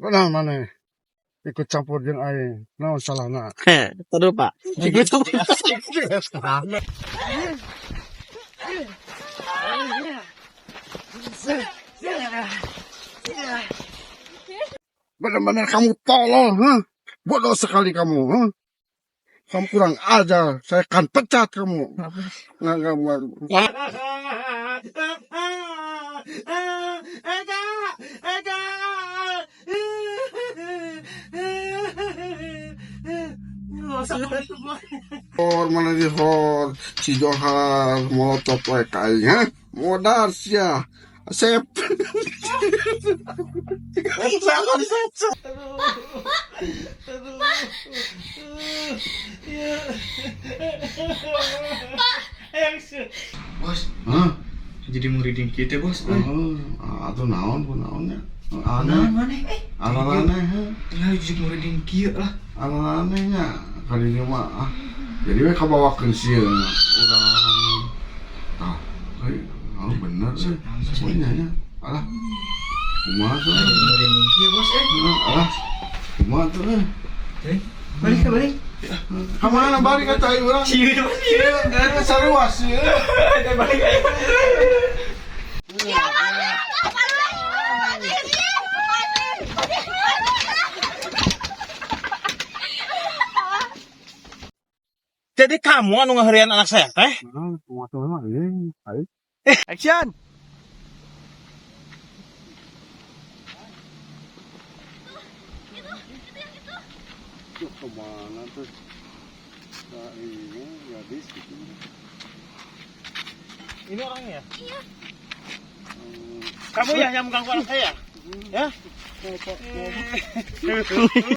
Mana ikut campur jeung aing. Naon salahna? Terus Pak. Ikut campur. Benar-benar kamu tolol, huh? Bodoh sekali kamu, huh? Kamu kurang ajar, saya akan pecat kamu. Nggak baru. Hor mana di hor, si Johar molotov wae ka aing, ha? Modar sia. Asep. Bos, Hah? jadi muridin kita bos. Atuh naon pun naonnya. Nah, Aneh, mana? aneh, ha? Lah jadi muridin kia lah. Anehnya kali ini mah. Jadi we kabawakeun sieun urang. Tah, bener sih. Semuanya alah. Kumaha tuh? Muridin kia bos Alah. Kumaha tuh? Balik. Kamana balik ka teh urang? Cieu. Saruas sih. Balik. Jadi kamu anu ngaharian anak saya teh? Kumaha tuh mah ieu. Action. Kemana tuh? Nah, ini gadis gitu. Ini orangnya? Iya. Kamu ya yang mengganggu anak saya? Ya?